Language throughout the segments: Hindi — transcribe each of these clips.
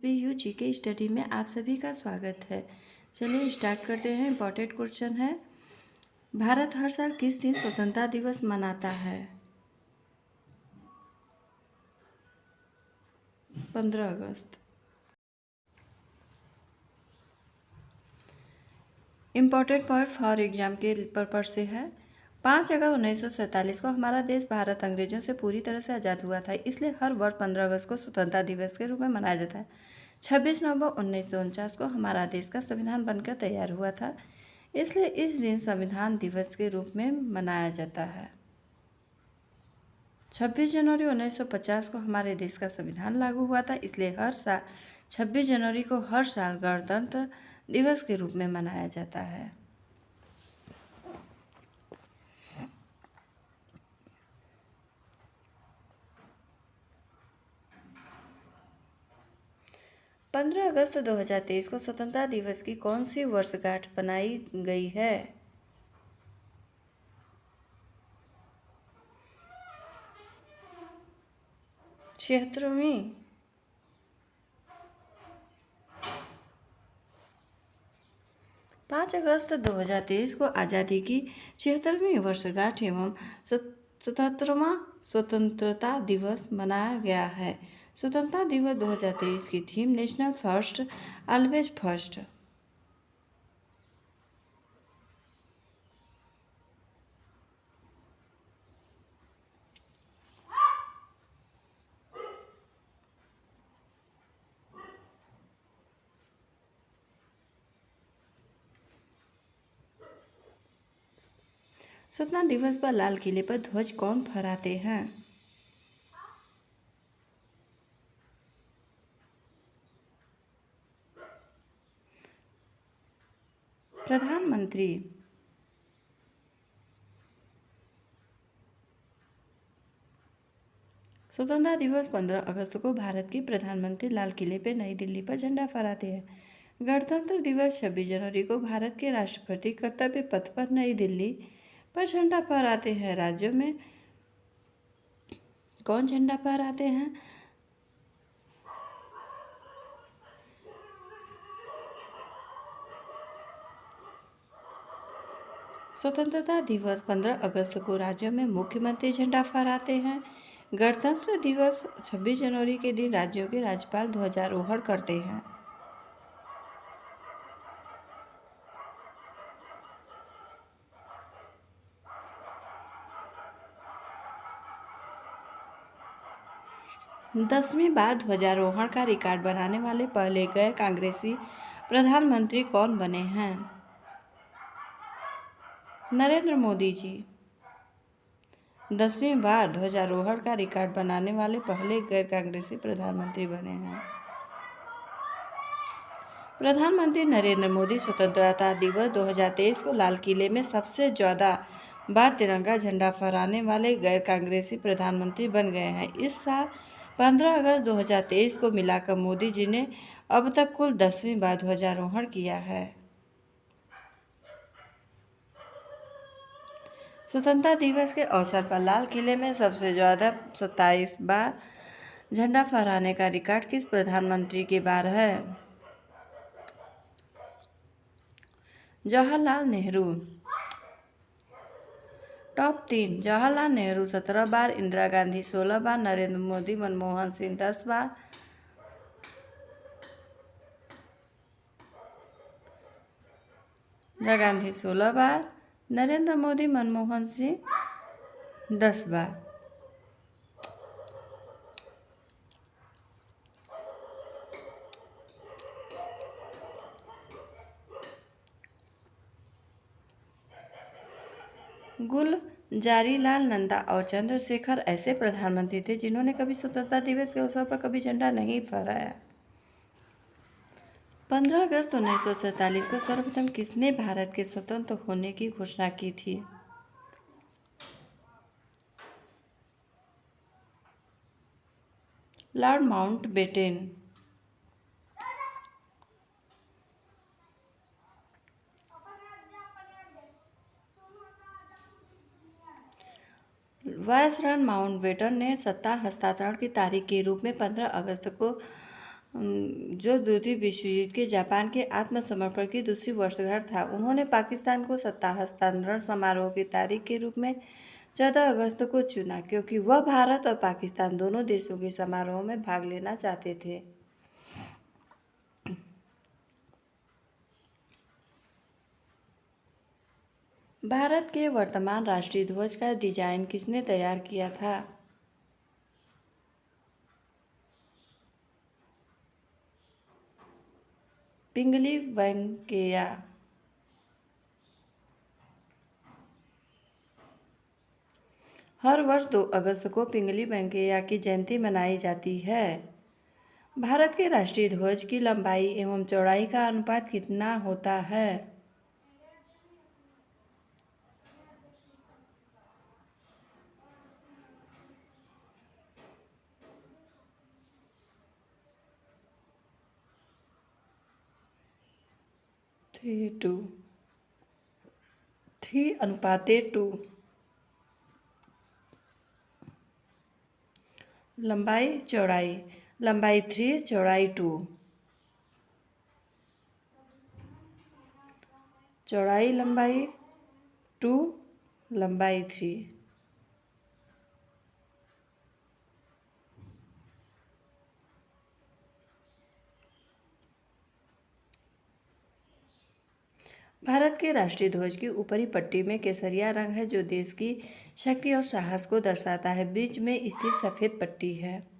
यू जीके स्टडी में आप सभी का स्वागत है। चलिए स्टार्ट करते हैं। इम्पॉर्टेंट क्वेश्चन है, भारत हर साल किस दिन स्वतंत्रता दिवस मनाता है? 15 अगस्त। इम्पॉर्टेंट पॉइंट फॉर एग्जाम के पर्पज से है, 5 अगस्त 1947 को हमारा देश भारत अंग्रेजों से पूरी तरह से आज़ाद हुआ था, इसलिए हर वर्ष 15 अगस्त को स्वतंत्रता दिवस के रूप में मनाया जाता है। 26 नवंबर 1949 को हमारा देश का संविधान बनकर तैयार हुआ था, इसलिए इस दिन संविधान दिवस के रूप में मनाया जाता है। 26 जनवरी 1950 को हमारे देश का संविधान लागू हुआ था, इसलिए हर साल 26 जनवरी को हर साल गणतंत्र दिवस के रूप में मनाया जाता है। पंद्रह अगस्त 2023 को स्वतंत्रता दिवस की कौन सी वर्षगांठ बनाई गई है? 76वीं। 5 अगस्त 2023 को आज़ादी की 76वीं वर्षगांठ एवं 77वां स्वतंत्रता दिवस मनाया गया है। स्वतंत्रता दिवस 2023 की theme national first always first. स्वतंत्रता दिवस पर लाल किले पर ध्वज कौन फहराते हैं? प्रधानमंत्री। स्वतंत्रता दिवस 15 अगस्त को भारत के प्रधानमंत्री लाल किले पर नई दिल्ली पर झंडा फहराते हैं। गणतंत्र दिवस 26 जनवरी को भारत के राष्ट्रपति कर्तव्य पथ पर नई दिल्ली पर झंडा फहराते हैं। राज्यों में कौन झंडा फहराते हैं? स्वतंत्रता दिवस 15 अगस्त को राज्यों में मुख्यमंत्री झंडा फहराते हैं। गणतंत्र दिवस 26 जनवरी के दिन राज्यों के राज्यपाल ध्वजारोहण करते हैं। दसवीं बार ध्वजारोहण का रिकॉर्ड बनाने वाले पहले गैर कांग्रेसी प्रधानमंत्री कौन बने हैं? नरेंद्र मोदी जी। 10वीं बार ध्वजारोहण का रिकॉर्ड बनाने वाले पहले गैर कांग्रेसी प्रधानमंत्री बने हैं। प्रधानमंत्री नरेंद्र मोदी स्वतंत्रता दिवस 2023 को लाल किले में सबसे ज़्यादा बार तिरंगा झंडा फहराने वाले गैर कांग्रेसी प्रधानमंत्री बन गए हैं। इस साल 15 अगस्त 2023 को मिलाकर मोदी जी ने अब तक कुल 10वीं बार ध्वजारोहण किया है। स्वतंत्रता दिवस के अवसर पर लाल किले में सबसे ज़्यादा 27 बार झंडा फहराने का रिकॉर्ड किस प्रधानमंत्री के बार है? जवाहरलाल नेहरू। टॉप 3। जवाहरलाल नेहरू 17 बार, इंदिरा गांधी 16 बार, नरेंद्र मोदी मनमोहन सिंह 10 बार। इंदिरा गांधी 16 बार, नरेंद्र मोदी मनमोहन सिंह 10 बार। गुलजारीलाल नंदा और चंद्रशेखर ऐसे प्रधानमंत्री थे जिन्होंने कभी स्वतंत्रता दिवस के अवसर पर कभी झंडा नहीं फहराया। 15 अगस्त 1947 को सर्वप्रथम किसने भारत के स्वतंत्र होने की घोषणा की थी? Lord Mountbatten. वायसराय माउंटबेटन ने सत्ता हस्तांतरण की तारीख के रूप में 15 अगस्त को जो द्वितीय विश्व युद्ध के जापान के आत्मसमर्पण की दूसरी वर्षगांठ था। उन्होंने पाकिस्तान को सत्ता हस्तांतरण समारोह की तारीख के रूप में 14 अगस्त को चुना, क्योंकि वह भारत और पाकिस्तान दोनों देशों के समारोह में भाग लेना चाहते थे। भारत के वर्तमान राष्ट्रीय ध्वज का डिजाइन किसने तैयार किया था? पिंगली वेंकैया। हर वर्ष 2 अगस्त को पिंगली वेंकैया की जयंती मनाई जाती है। भारत के राष्ट्रीय ध्वज की लंबाई एवं चौड़ाई का अनुपात कितना होता है? थ्री अनुपाते टू। लंबाई चौड़ाई, लंबाई 3, चौड़ाई 2। चौड़ाई लंबाई 2, लंबाई 3। भारत के राष्ट्रीय ध्वज की ऊपरी पट्टी में केसरिया रंग है, जो देश की शक्ति और साहस को दर्शाता है। बीच में स्थित सफेद पट्टी है।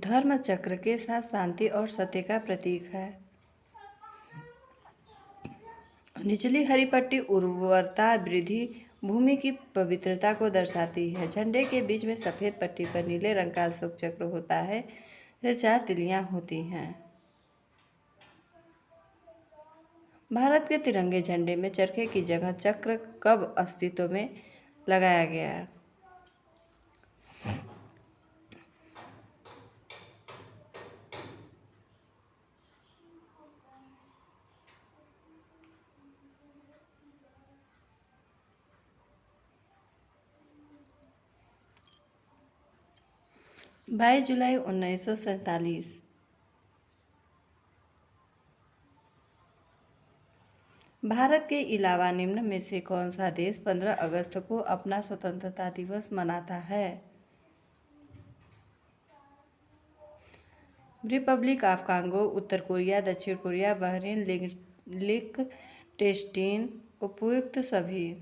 धर्म चक्र के साथ शांति और सत्य का प्रतीक है। निचली हरी पट्टी उर्वरता वृद्धि, भूमि की पवित्रता को दर्शाती है। झंडे के बीच में सफेद पट्टी पर नीले रंग का अशोक चक्र होता है। ये 4 तिलियां होती हैं। भारत के तिरंगे झंडे में चरखे की जगह चक्र कब अस्तित्व में लगाया गया? बाईस जुलाई 1947। भारत के अलावा निम्न में से कौन सा देश 15 अगस्त को अपना स्वतंत्रता दिवस मनाता है? Republic of Congo, Uttar Korea, दक्षिण कोरिया, बहरीन, लिechtenstein, उपयुक्त सभी।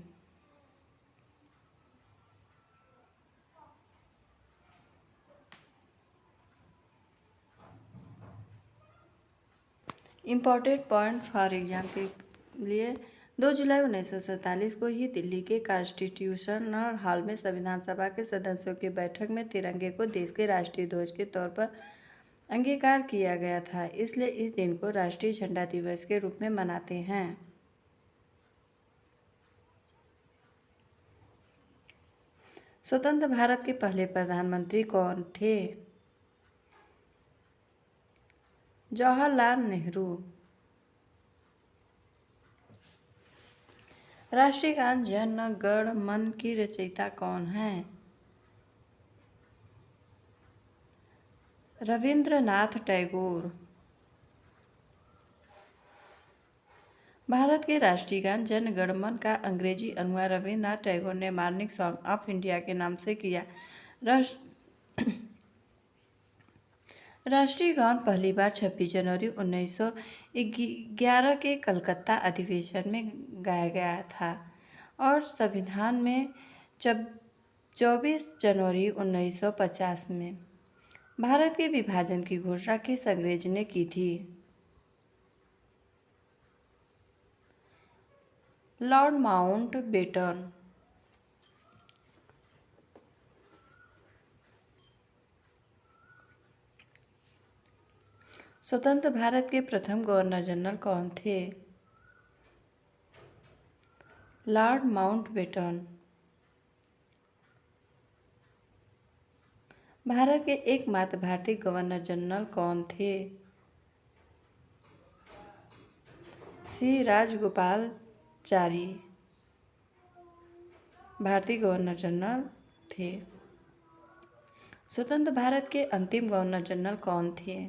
इम्पोर्टेंट पॉइंट फॉर एग्जाम के लिए 2 जुलाई 1947 को ही दिल्ली के कॉन्स्टिट्यूशनल हॉल में संविधान सभा के सदस्यों की बैठक में तिरंगे को देश के राष्ट्रीय ध्वज के तौर पर अंगीकार किया गया था। इसलिए इस दिन को राष्ट्रीय झंडा दिवस के रूप में मनाते हैं। स्वतंत्र भारत के पहले प्रधानमंत्री कौन थे? जवाहरलाल नेहरू। राष्ट्रीय गान जन गण मन की रचयिता कौन है? रविंद्रनाथ टैगोर। भारत के राष्ट्रीय गान जन गण मन का अंग्रेजी अनुवाद रविंद्रनाथ टैगोर ने मॉर्निंग सॉन्ग ऑफ इंडिया के नाम से किया। राष्ट्रीय गान पहली बार 26 जनवरी 1911 के कलकत्ता अधिवेशन में गाया गया था और संविधान में 24 जनवरी 1950 में भारत के विभाजन की घोषणा किस अंग्रेज ने की थी? Lord Mountbatten. स्वतंत्र भारत के प्रथम गवर्नर जनरल कौन थे? Lord Mountbatten. भारत के एकमात्र भारतीय गवर्नर जनरल कौन थे? सी राजगोपालाचारी। भारतीय गवर्नर जनरल थे। स्वतंत्र भारत के अंतिम गवर्नर जनरल कौन थे?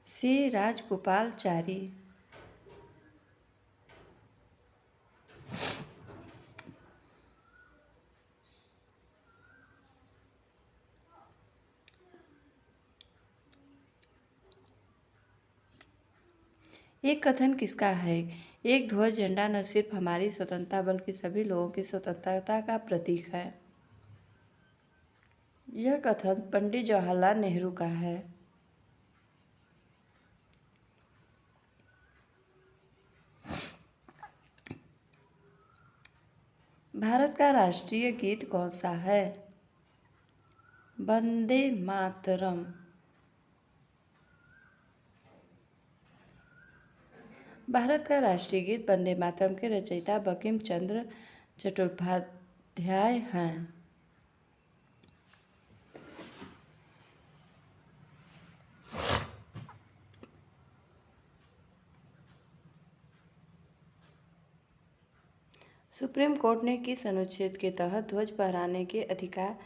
सी राजगोपालाचारी। एक कथन किसका है? एक ध्वज झंडा न सिर्फ हमारी स्वतंत्रता बल्कि सभी लोगों की स्वतंत्रता का प्रतीक है। यह कथन पंडित जवाहरलाल नेहरू का है। भारत का राष्ट्रीय गीत कौन सा है? वंदे मातरम। भारत का राष्ट्रीय गीत वंदे मातरम के रचयिता बंकिम चंद्र चट्टोपाध्याय हैं। सुप्रीम कोर्ट ने किस अनुच्छेद के तहत ध्वज फहराने के अधिकार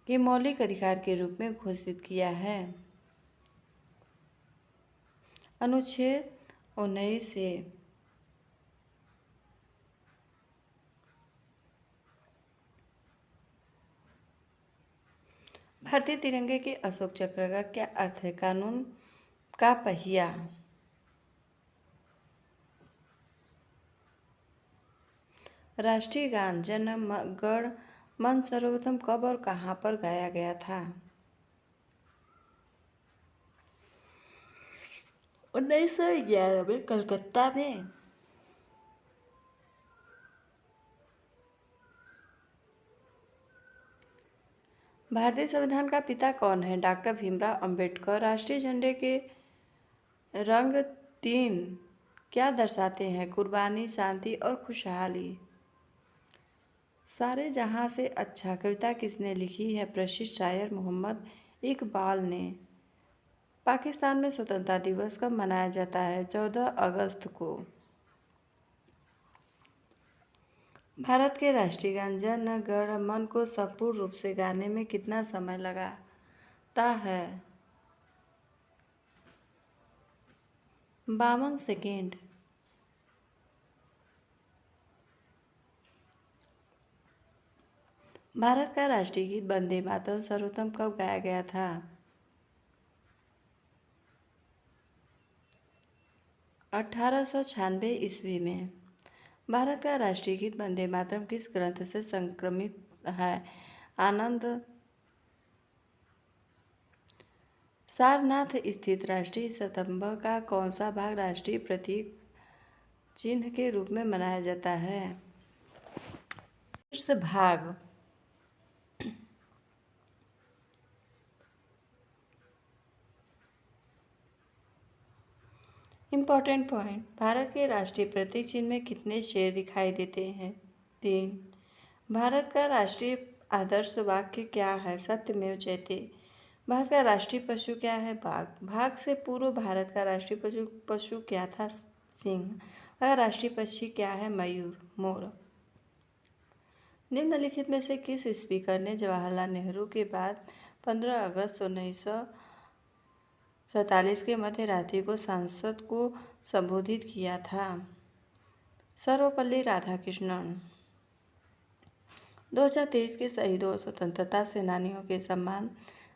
के मौलिक अधिकार के रूप में घोषित किया है? अनुच्छेद 19 से। भारतीय तिरंगे के अशोक चक्र का क्या अर्थ है? कानून का पहिया। राष्ट्रीय गान जन गण मन सर्वप्रथम कब और कहाँ पर गाया गया था? 1911 में कलकत्ता में। भारतीय संविधान का पिता कौन है? डॉक्टर भीमराव अंबेडकर। राष्ट्रीय झंडे के रंग 3 क्या दर्शाते हैं? कुर्बानी, शांति और खुशहाली। सारे जहां से अच्छा कविता किसने लिखी है? प्रसिद्ध शायर मोहम्मद इकबाल ने। पाकिस्तान में स्वतंत्रता दिवस कब मनाया जाता है? 14 अगस्त को। भारत के राष्ट्रीय गान जन गण मन को संपूर्ण रूप से गाने में कितना समय लगता है? 52 सेकेंड। भारत का राष्ट्रीय गीत वंदे मातरम सर्वप्रथम कब गाया गया था? 1896 ईस्वी में। भारत का राष्ट्रीय गीत वंदे मातरम किस ग्रंथ से संक्रमित है? आनंद। सारनाथ स्थित राष्ट्रीय स्तंभ का कौन सा भाग राष्ट्रीय प्रतीक चिन्ह के रूप में मनाया जाता है? शीर्ष भाग। Important point. भारत के राष्ट्रीय प्रतीक चिन्ह में कितने शेर दिखाई देते हैं? 3। भारत का राष्ट्रीय आदर्श वाक्य क्या है? सत्यमेव जयते। भारत का राष्ट्रीय पशु क्या है? बाघ। भाग से पूर्व भारत का राष्ट्रीय पशु क्या था? सिंह। वह राष्ट्रीय पक्षी क्या है? मयूर, मोर। निम्नलिखित में से किस स्पीकर ने जवाहरलाल नेहरू के बाद 15 अगस्त 1947 के मध्य रात्रि को संसद को संबोधित किया था? सर्वपल्ली राधाकृष्णन। 2023 के शहीदों और स्वतंत्रता सेनानियों के सम्मान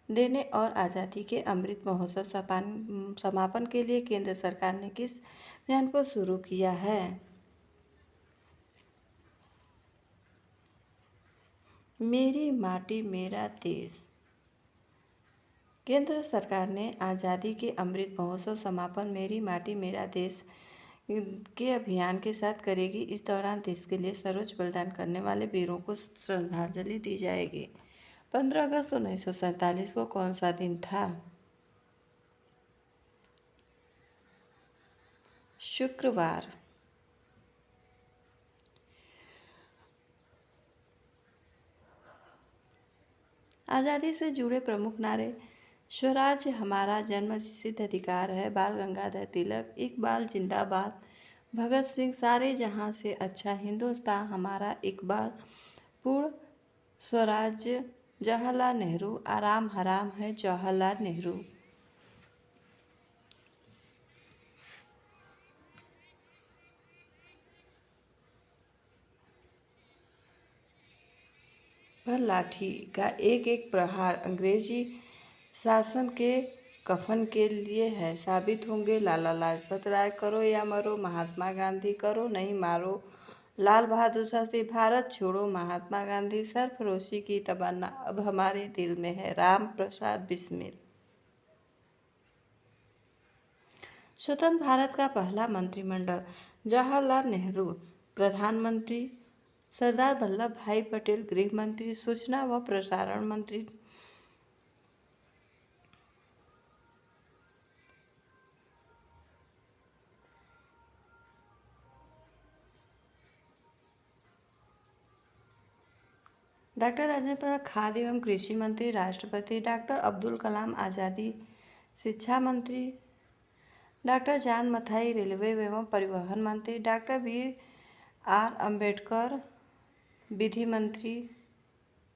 देने और आज़ादी के अमृत महोत्सव समापन के लिए केंद्र सरकार ने किस अभियान को शुरू किया है? मेरी माटी मेरा देश। केंद्र सरकार ने आज़ादी के अमृत महोत्सव समापन मेरी माटी मेरा देश के अभियान के साथ करेगी। इस दौरान देश के लिए सर्वोच्च बलिदान करने वाले वीरों को श्रद्धांजलि दी जाएगी। 15 अगस्त 1947 को कौन सा दिन था? शुक्रवार। आज़ादी से जुड़े प्रमुख नारे। स्वराज हमारा जन्मसिद्ध अधिकार है, बाल गंगाधर तिलक। इकबाल जिंदाबाद, भगत सिंह, सारे जहां से अच्छा हिंदुस्तान हमारा, इकबाल, पूर्ण स्वराज्य, जवाहरलाल नेहरू, आराम हराम है जवाहरलाल नेहरू। पर लाठी का एक एक प्रहार अंग्रेजी शासन के कफन के लिए है। साबित होंगे लाला लाजपत राय, करो या मरो, महात्मा गांधी, करो नहीं मारो, लाल बहादुर शास्त्री, भारत छोड़ो महात्मा गांधी, सरफरोशी की तमन्ना अब हमारे दिल में है, राम प्रसाद बिस्मिल। स्वतंत्र भारत का पहला मंत्रिमंडल, जवाहरलाल नेहरू प्रधानमंत्री, सरदार वल्लभ भाई पटेल गृह मंत्री, सूचना व प्रसारण मंत्री, डॉक्टर राजेंद्र प्रसाद खाद्य एवं कृषि मंत्री, राष्ट्रपति, डॉक्टर अब्दुल कलाम आज़ादी शिक्षा मंत्री, डॉक्टर जान मथाई रेलवे एवं परिवहन मंत्री, डॉक्टर बी आर अम्बेडकर विधि मंत्री,